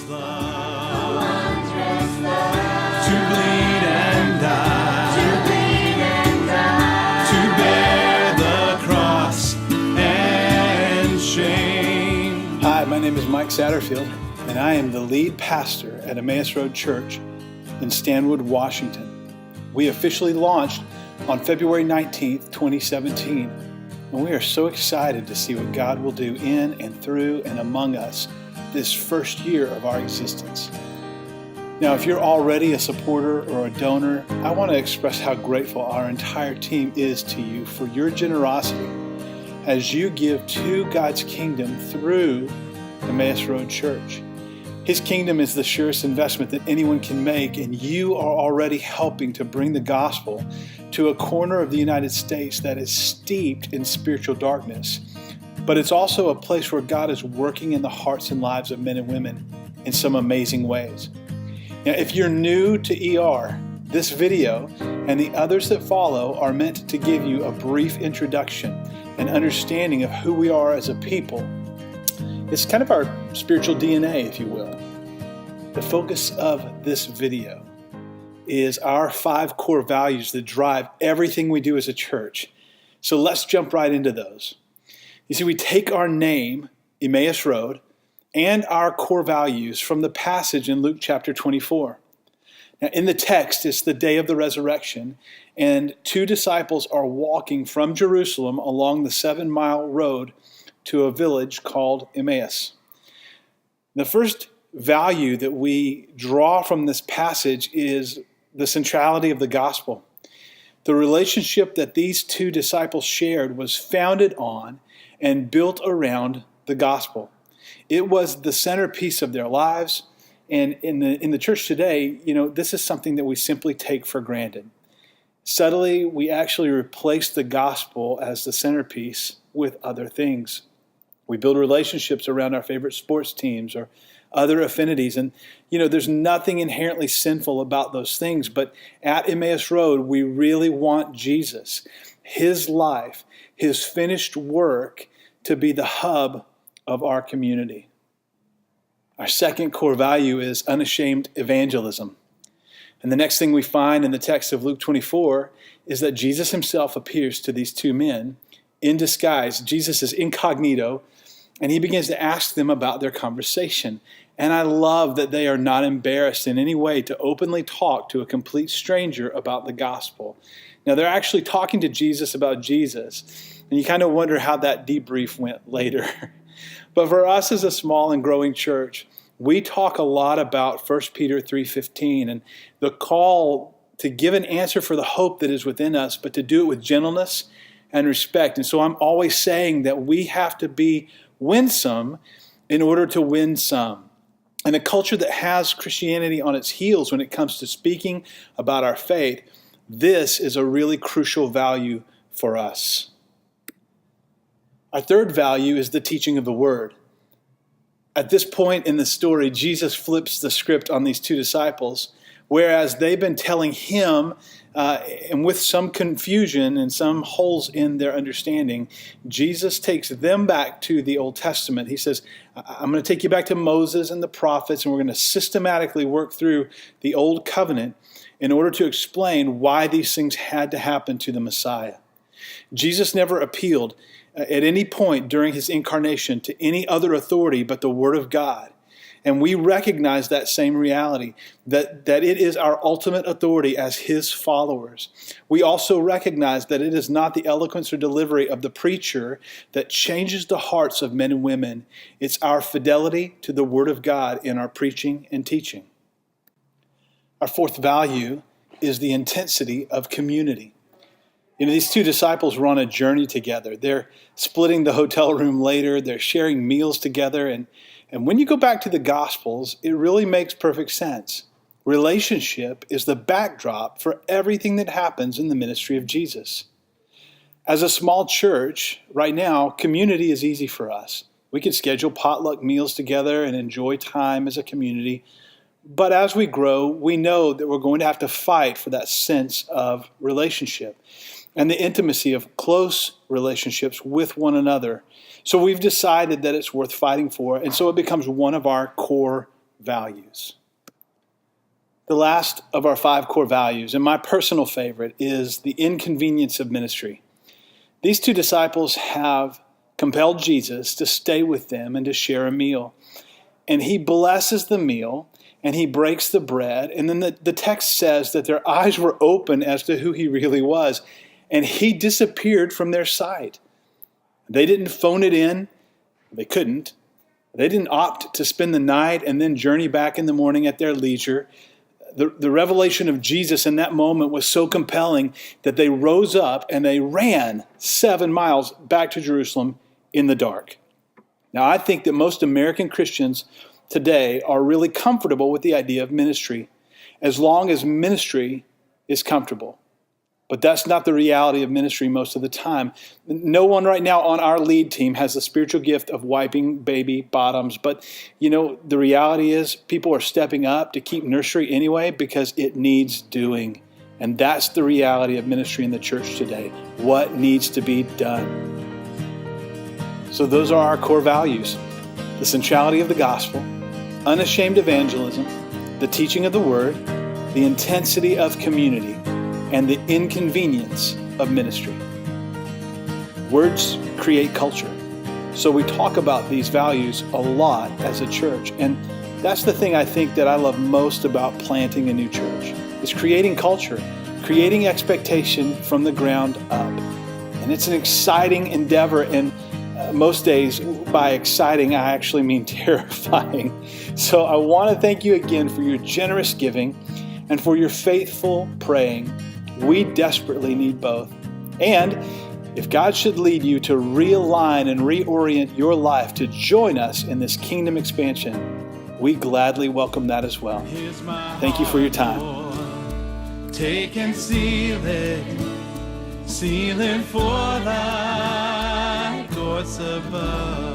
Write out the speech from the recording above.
To bleed and die, to bear the cross and shame. Hi, my name is Mike Satterfield, and I am the lead pastor at Emmaus Road Church in Stanwood, Washington. We officially launched on February 19th, 2017, and we are so excited to see what God will do in and through and among us this first year of our existence. Now, if you're already a supporter or a donor, I want to express how grateful our entire team is to you for your generosity as you give to God's kingdom through Emmaus Road Church. His kingdom is the surest investment that anyone can make, and you are already helping to bring the gospel to a corner of the United States that is steeped in spiritual darkness. But it's also a place where God is working in the hearts and lives of men and women in some amazing ways. Now, if you're new to ER, this video and the others that follow are meant to give you a brief introduction and understanding of who we are as a people. It's kind of our spiritual DNA, if you will. The focus of this video is our 5 core values that drive everything we do as a church. So let's jump right into those. You see, we take our name, Emmaus Road, and our core values from the passage in Luke chapter 24. Now, in the text, it's the day of the resurrection, and 2 disciples are walking from Jerusalem along the 7-mile road to a village called Emmaus. The first value that we draw from this passage is the centrality of the gospel. The relationship that these 2 disciples shared was founded on and built around the gospel. It was the centerpiece of their lives, and in the church today, this is something that we simply take for granted. Subtly, we actually replace the gospel as the centerpiece with other things. We build relationships around our favorite sports teams or other affinities, and there's nothing inherently sinful about those things, but at Emmaus Road, we really want Jesus, His life, His finished work to be the hub of our community. Our second core value is unashamed evangelism. And the next thing we find in the text of Luke 24 is that Jesus himself appears to these 2 men in disguise. Jesus is incognito, and he begins to ask them about their conversation. And I love that they are not embarrassed in any way to openly talk to a complete stranger about the gospel. Now, they're actually talking to Jesus about Jesus, and you kind of wonder how that debrief went later. But for us as a small and growing church, we talk a lot about 1 Peter 3:15 and the call to give an answer for the hope that is within us, but to do it with gentleness and respect. And so I'm always saying that we have to be winsome in order to win some. And a culture that has Christianity on its heels when it comes to speaking about our faith, this is a really crucial value for us. Our third value is the teaching of the word. At this point in the story, Jesus flips the script on these 2 disciples, whereas they've been telling him, and with some confusion and some holes in their understanding, Jesus takes them back to the Old Testament. He says, I'm going to take you back to Moses and the prophets, and we're going to systematically work through the Old Covenant in order to explain why these things had to happen to the Messiah. Jesus never appealed at any point during his incarnation to any other authority but the Word of God. And we recognize that same reality, that it is our ultimate authority as his followers. We also recognize that it is not the eloquence or delivery of the preacher that changes the hearts of men and women. It's our fidelity to the Word of God in our preaching and teaching. Our fourth value is the intensity of community. These 2 disciples were on a journey together. They're splitting the hotel room later. They're sharing meals together. And when you go back to the Gospels, it really makes perfect sense. Relationship is the backdrop for everything that happens in the ministry of Jesus. As a small church, right now, community is easy for us. We can schedule potluck meals together and enjoy time as a community. But as we grow, we know that we're going to have to fight for that sense of relationship and the intimacy of close relationships with one another. So we've decided that it's worth fighting for, and so it becomes one of our core values. The last of our 5 core values, and my personal favorite, is the inconvenience of ministry. These 2 disciples have compelled Jesus to stay with them and to share a meal. And he blesses the meal, and he breaks the bread, and then the text says that their eyes were open as to who he really was, and he disappeared from their sight. They didn't phone it in. They couldn't. They didn't opt to spend the night and then journey back in the morning at their leisure. The revelation of Jesus in that moment was so compelling that they rose up and they ran 7 miles back to Jerusalem in the dark. Now, I think that most American Christians today are really comfortable with the idea of ministry, as long as ministry is comfortable. But that's not the reality of ministry most of the time. No one right now on our lead team has the spiritual gift of wiping baby bottoms. But, the reality is people are stepping up to keep nursery anyway because it needs doing. And that's the reality of ministry in the church today. What needs to be done? So those are our core values: the centrality of the gospel, unashamed evangelism, the teaching of the word, the intensity of community, and the inconvenience of ministry. Words create culture. So we talk about these values a lot as a church. And that's the thing I think that I love most about planting a new church, is creating culture, creating expectation from the ground up. And it's an exciting endeavor. And most days, by exciting, I actually mean terrifying. So I want to thank you again for your generous giving and for your faithful praying. We desperately need both. And if God should lead you to realign and reorient your life to join us in this kingdom expansion, we gladly welcome that as well. Thank you for your time. Take and seal it for thy courts above.